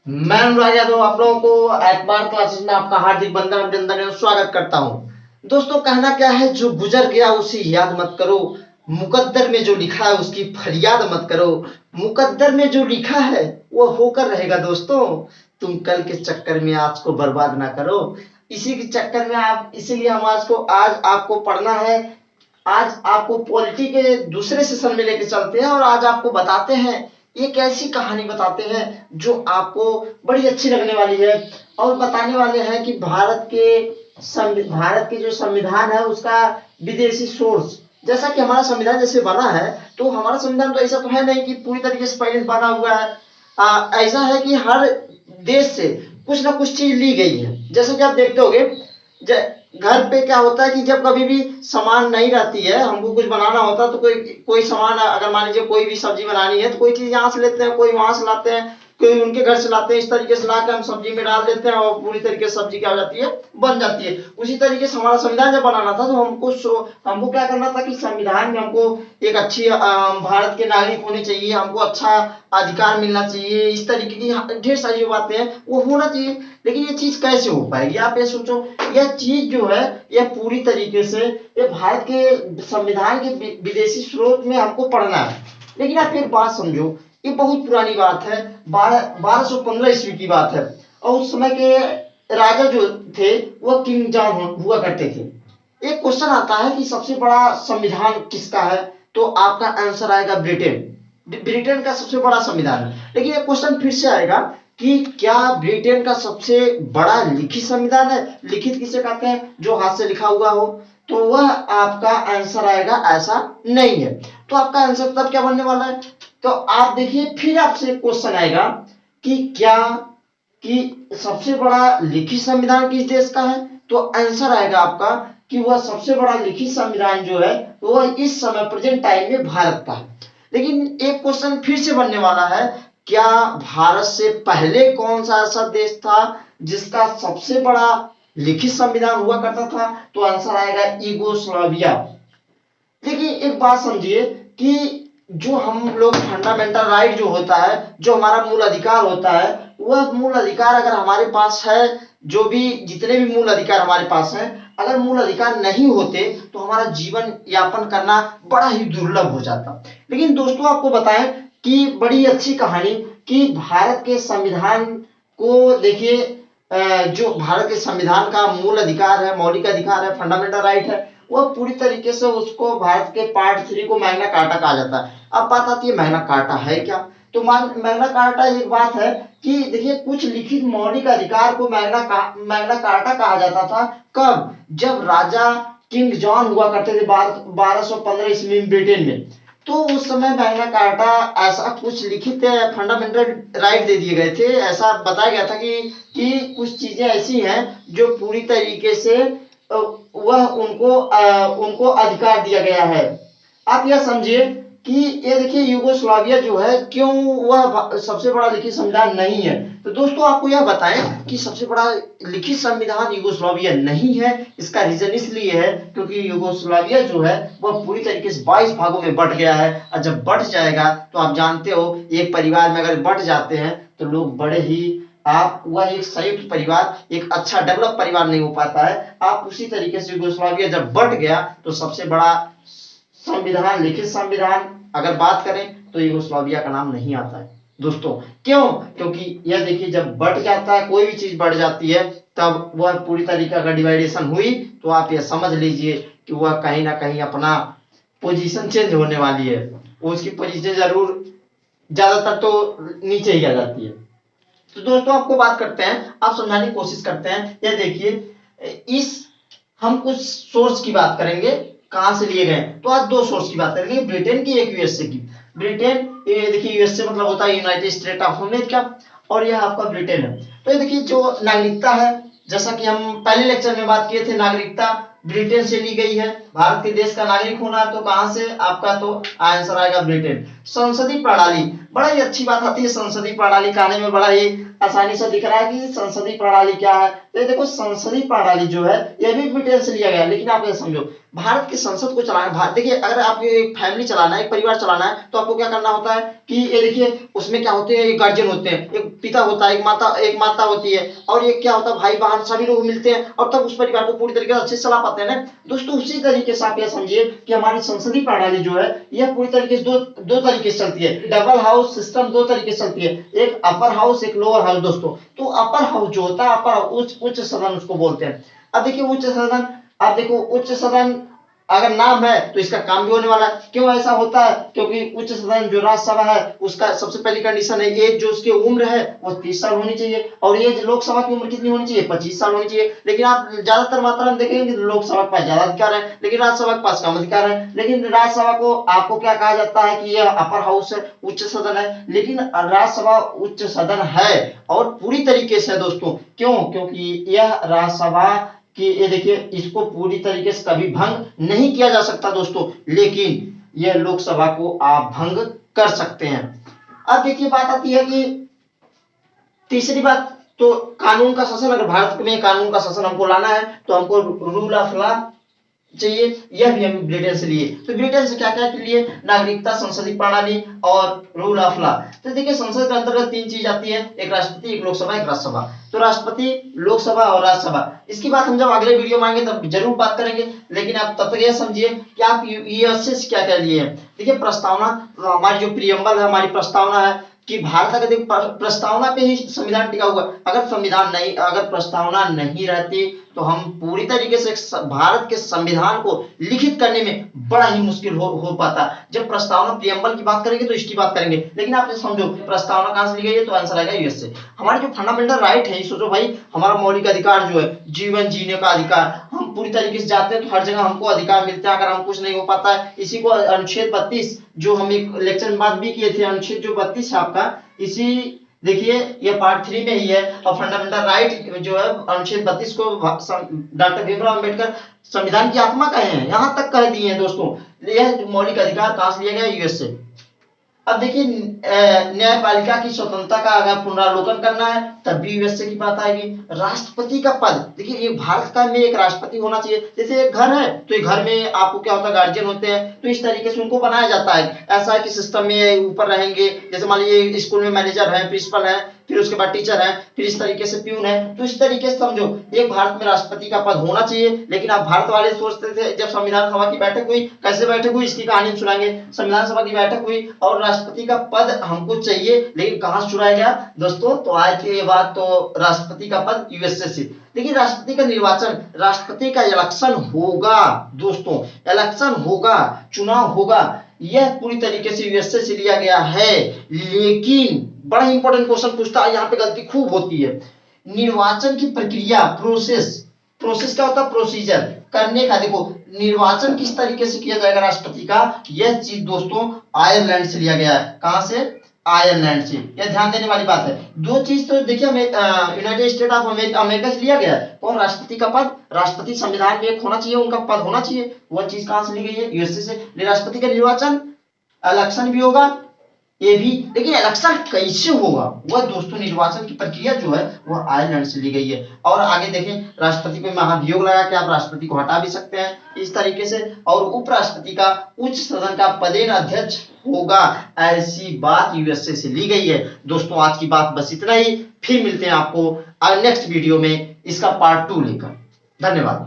मैं अनुराग यादव आप लोगों को एतबार क्लासेस में आपका हार्दिक वंदन अभिनंदन एवं स्वागत करता हूं। दोस्तों कहना क्या है, जो गुजर गया उसे याद मत करो, मुकद्दर में जो लिखा है उसकी फरियाद मत करो। मुकद्दर में जो लिखा है वो होकर रहेगा दोस्तों, तुम कल के चक्कर में आज को बर्बाद ना करो। इसी के चक्कर में आप इसीलिए हम आज आपको पढ़ना है। आज आपको पॉलिटी के दूसरे सेशन में लेके चलते हैं और आज आपको बताते हैं, एक ऐसी कहानी बताते हैं जो आपको बड़ी अच्छी लगने वाली है। और बताने वाले हैं कि भारत के जो संविधान है उसका विदेशी सोर्स, जैसा कि हमारा संविधान जैसे बना है, तो हमारा संविधान तो ऐसा तो है नहीं कि पूरी तरीके से पहले से बना हुआ है। ऐसा है कि हर देश से कुछ ना कुछ चीज ली गई है। जैसे कि आप देखते होंगे, घर पे क्या होता है कि जब कभी भी सामान नहीं रहती है, हमको कुछ बनाना होता है, तो कोई कोई सामान अगर मान लीजिए कोई भी सब्जी बनानी है तो कोई चीज यहाँ से लेते हैं, कोई वहां से लाते हैं, कोई उनके घर से लाते हैं। इस तरीके से लाकर हम सब्जी में डाल देते हैं और पूरी तरीके से सब्जी क्या हो जाती है, बन जाती है। उसी तरीके से हमारा संविधान जब बनाना था तो हमको क्या करना था कि संविधान में हमको एक अच्छी भारत के नागरिक होने चाहिए, हमको अच्छा अधिकार मिलना चाहिए, इस तरीके की ढेर सारी जो बातें हैं वो होना चाहिए। लेकिन ये चीज कैसे हो पाएगी, आप ये सोचो। यह चीज जो है यह पूरी तरीके से ये भारत के संविधान के विदेशी स्रोत में हमको पढ़ना है। लेकिन आप एक बात समझो, ये बहुत पुरानी बात है, 1215 ईस्वी की बात है। और उस समय के राजा जो थे वह किंग जॉन हुआ करते थे। एक क्वेश्चन आता है कि सबसे बड़ा संविधान किसका है, तो आपका आंसर आएगा ब्रिटेन। ब्रिटेन का सबसे बड़ा संविधान है। लेकिन ये क्वेश्चन फिर से आएगा कि क्या ब्रिटेन का सबसे बड़ा लिखित संविधान है। लिखित किसे कहते हैं, जो हाथ से लिखा हुआ हो। तो वह आपका आंसर आएगा ऐसा नहीं है। तो आपका आंसर तब क्या बनने वाला है, तो आप देखिए फिर आपसे क्वेश्चन आएगा कि क्या कि सबसे बड़ा लिखित संविधान किस देश का है। तो आंसर आएगा आपका कि वह सबसे बड़ा लिखित संविधान जो है वह इस समय प्रेजेंट टाइम में भारत का है। लेकिन एक क्वेश्चन फिर से बनने वाला है, क्या भारत से पहले कौन सा ऐसा देश था जिसका सबसे बड़ा लिखित संविधान हुआ करता था। तो आंसर आएगा यूगोस्लाविया। देखिए एक बात समझिए कि जो हम लोग फंडामेंटल राइट जो होता है, जो हमारा मूल अधिकार होता है, वह मूल अधिकार अगर हमारे पास है, जो भी जितने भी मूल अधिकार हमारे पास हैं, अगर मूल अधिकार नहीं होते तो हमारा जीवन यापन करना बड़ा ही दुर्लभ हो जाता। लेकिन दोस्तों आपको बताएं कि बड़ी अच्छी कहानी कि भारत के संविधान को देखिए, जो भारत के संविधान का मूल अधिकार है, मौलिक अधिकार है, फंडामेंटल राइट है, वह पूरी तरीके से उसको भारत के पार्ट 3 को मैग्ना कार्टा कहा जाता है। अब बात आती है मैग्ना कार्टा है क्या। तो मैग्ना कार्टा एक बात है कि देखिए कुछ लिखित मौलिक अधिकार को मैग्ना कार्टा कहा जाता था। कब, जब राजा किंग जॉन हुआ करते थे 1215 ईस्वी में ब्रिटेन में। तो उस समय मैग्ना कार्टा ऐसा कुछ लिखित फंडामेंटल राइट दे दिए गए थे। ऐसा बताया गया था कि कुछ चीजें ऐसी हैं जो पूरी तरीके से वह उनको अधिकार दिया गया है। आप यह समझिए कि ये देखिए यूगोस्लाविया जो है, क्यों वह सबसे बड़ा लिखित संविधान नहीं है। तो दोस्तों आपको यह बताएं कि सबसे बड़ा लिखित संविधान यूगोस्लाविया नहीं है। इसका रीजन इसलिए है क्योंकि यूगोस्लाविया जो है वह पूरी तरीके से 22 भागों में बंट गया है। और जब बंट जाएगा तो आप जानते हो, एक परिवार में अगर बंट जाते हैं तो लोग बड़े ही वह एक संयुक्त परिवार, एक अच्छा डेवलप परिवार नहीं हो पाता है। आप उसी तरीके से यूगोस्लाविया जब बंट गया तो सबसे बड़ा संविधान, लिखित संविधान अगर बात करें तो यूगोस्लाविया का नाम नहीं आता है दोस्तों। क्यों, क्योंकि यह देखिए जब बढ़ जाता है, कोई भी चीज बढ़ जाती है, तब वह पूरी तरीके का डिवाइडेशन हुई तो आप यह समझ लीजिए कि वह कहीं ना कहीं अपना पोजीशन चेंज होने वाली है। उसकी पोजीशन जरूर ज्यादातर तो नीचे ही आ जाती है। तो दोस्तों आपको बात करते हैं, आप समझाने की कोशिश करते हैं। यह देखिए, इस हम कुछ सोर्स की बात करेंगे, कहां से लिए गए। तो आज दो सोर्स की बात करेंगे, ब्रिटेन की, एक यूएसए की। ब्रिटेन, ये देखिए यूएसए मतलब होता है यूनाइटेड स्टेट ऑफ अमेरिका, और यह आपका ब्रिटेन है। तो ये देखिए जो नागरिकता है, जैसा कि हम पहले लेक्चर में बात किए थे, नागरिकता ब्रिटेन से ली गई है। भारत के देश का नागरिक होना है तो कहां से आपका, तो आंसर आएगा ब्रिटेन। संसदीय प्रणाली, बड़ा ही अच्छी बात आती है संसदीय प्रणाली कहने में, बड़ा ही आसानी से दिख रहा है कि संसदीय प्रणाली क्या है। तो ये देखो संसदीय प्रणाली जो है ये भी ब्रिटेन से लिया गया है, लेकिन आप ये समझो भारत की संसद को चलाना, देखिए अगर आपको एक फैमिली चलाना है, एक परिवार चलाना है, तो आपको क्या करना होता है कि ये देखिए उसमें क्या होते हैं, एक गार्जियन होते हैं, एक पिता होता है, एक माता होती है, और ये क्या होता है भाई बहन सभी लोग मिलते हैं और तब उस परिवार को पूरी तरीके से अच्छे से चला पाते हैं ना दोस्तों। उसी तरीके से आप ये समझिए कि हमारी संसदीय प्रणाली जो है यह पूरी तरीके से दो तरीके से चलती है। डबल हाउस सिस्टम दो तरीके से चलती है, एक अपर हाउस एक लोअर हाउस दोस्तों। तो अपर हाउस जो होता है, अपर उच्च सदन उसको बोलते हैं। अब देखिए उच्च सदन, अब देखो उच्च सदन अगर नाम है तो इसका काम भी होने वाला है। क्यों ऐसा होता है? क्योंकि उच्च सदन जो राज्यसभा है उसका सबसे पहली कंडीशन है एज, जो उसकी उम्र है वो 30 साल होनी चाहिए, और ये लोकसभा की उम्र कितनी होनी चाहिए? 25 साल होनी चाहिए। लेकिन आप ज्यादातर मात्रा में देखेंगे कि लोकसभा के पास ज्यादा अधिकार है लेकिन राज्यसभा के पास कम अधिकार है। लेकिन राज्यसभा को आपको क्या कहा जाता है कि यह अपर हाउस है, उच्च सदन है, लेकिन राज्यसभा उच्च सदन है और पूरी तरीके से दोस्तों। क्यों? क्योंकि यह राज्यसभा कि ये देखिए इसको पूरी तरीके से कभी भंग नहीं किया जा सकता दोस्तों, लेकिन यह लोकसभा को आप भंग कर सकते हैं। अब देखिए बात आती है कि तीसरी बात, तो कानून का शासन, अगर भारत में कानून का शासन हमको लाना है तो हमको रूल ऑफ लॉ चाहिए, यह भी हम ब्रिटेन से लिए। तो ब्रिटेन से क्या क्या के लिए? नागरिकता, संसदीय प्रणाली और रूल ऑफ लॉ। तो देखिए संसद के अंतर्गत तीन चीज आती है, एक राष्ट्रपति, एक लोकसभा, एक राज्यसभा। तो राष्ट्रपति, लोकसभा और राज्यसभा, इसकी बात हम जब अगले वीडियो में आएंगे तब जरूर बात करेंगे। लेकिन आप तब तक यह समझिए कि आप यूएसए से क्या क्या लिए हैं। देखिए प्रस्तावना, हमारी जो प्रियम्बल है, हमारी प्रस्तावना है कि भारत का देखिए प्रस्तावना पे ही संविधान टिका हुआ। अगर प्रस्तावना नहीं रहती तो हम पूरी तरीके से भारत के संविधान को लिखित करने में बड़ा ही मुश्किल हो पाता। जब प्रस्तावना प्रियम्बल की बात करेंगे तो इसकी बात करेंगे, लेकिन आप समझो प्रस्तावना कहां से ली गई है, तो आंसर आएगा यूएस से। हमारे जो फंडामेंटल राइट है, सोचो भाई हमारा मौलिक अधिकार जो है जीवन जीने का अधिकार, हम पूरी तरीके से जाते हैं तो हर जगह हमको अधिकार मिलते हैं। अगर हम कुछ नहीं हो पाता है, इसी को अनुच्छेद 32 जो हम एक लेक्चर में बात भी किए थे, अनुच्छेद जो 32 है आपका, इसी देखिए ये पार्ट 3 में ही है। और फंडामेंटल राइट जो है अनुच्छेद 32 को डॉक्टर भीमराव अंबेडकर संविधान की आत्मा कहे हैं, यहां तक कह दिए हैं दोस्तों। यह मौलिक अधिकार कहां से लिया गया? यूएस से। अब देखिए न्यायपालिका की स्वतंत्रता का अगर पुनरावलोकन करना है तब भी यूएसए की बात आएगी। राष्ट्रपति का पद, देखिए ये भारत का में एक राष्ट्रपति होना चाहिए। जैसे एक घर है तो एक घर में आपको क्या होता है, गार्जियन होते हैं, तो इस तरीके से उनको बनाया जाता है। ऐसा है कि सिस्टम में ऊपर रहेंगे, जैसे मान लीजिए स्कूल में मैनेजर है, प्रिंसिपल है, फिर उसके बाद टीचर है, फिर इस तरीके से प्यून है। तो इस तरीके से समझो एक भारत में राष्ट्रपति का पद होना चाहिए। लेकिन आप भारत वाले सोचते थे, जब संविधान सभा की बैठक हुई, कैसे बैठक हुई इसकी कहानी हम सुनाएंगे। संविधान सभा की बैठक हुई और राष्ट्रपति का पद हमको चाहिए, लेकिन कहां से चुराया गया दोस्तों? तो आज के बाद तो राष्ट्रपति का पद यूएसए से। देखिए राष्ट्रपति का निर्वाचन, राष्ट्रपति का इलेक्शन होगा दोस्तों, इलेक्शन होगा, चुनाव होगा, यह पूरी तरीके से यूएसए से लिया गया है। लेकिन बड़ा इंपॉर्टेंट क्वेश्चन पूछता है, यहाँ पे गलती खूब होती है। निर्वाचन की प्रक्रिया, प्रोसेस क्या होता है? प्रोसीजर करने का। देखो निर्वाचन किस तरीके से किया जाएगा राष्ट्रपति का, यह चीज दोस्तों आयरलैंड से लिया गया है। कहां से? आयरलैंड से। यह ध्यान देने वाली बात है। दो चीज तो देखिए यूनाइटेड स्टेट ऑफ अमेरिका से लिया गया है। कौन? राष्ट्रपति का पद। राष्ट्रपति संविधान में एक होना चाहिए, उनका पद होना चाहिए, वह चीज कहां से ली गई है? यूएसए से। राष्ट्रपति का निर्वाचन, इलेक्शन भी होगा ये भी, लेकिन इलेक्शन कैसे होगा वह दोस्तों, निर्वाचन की प्रक्रिया जो है वह आयरलैंड से ली गई है। और आगे देखें राष्ट्रपति को महाभियोग लगा के आप राष्ट्रपति को हटा भी सकते हैं इस तरीके से। और उपराष्ट्रपति का उच्च सदन का पदेन अध्यक्ष होगा, ऐसी बात यूएसए से ली गई है। दोस्तों आज की बात बस इतना ही, फिर मिलते हैं आपको नेक्स्ट वीडियो में इसका पार्ट 2 लेकर। धन्यवाद।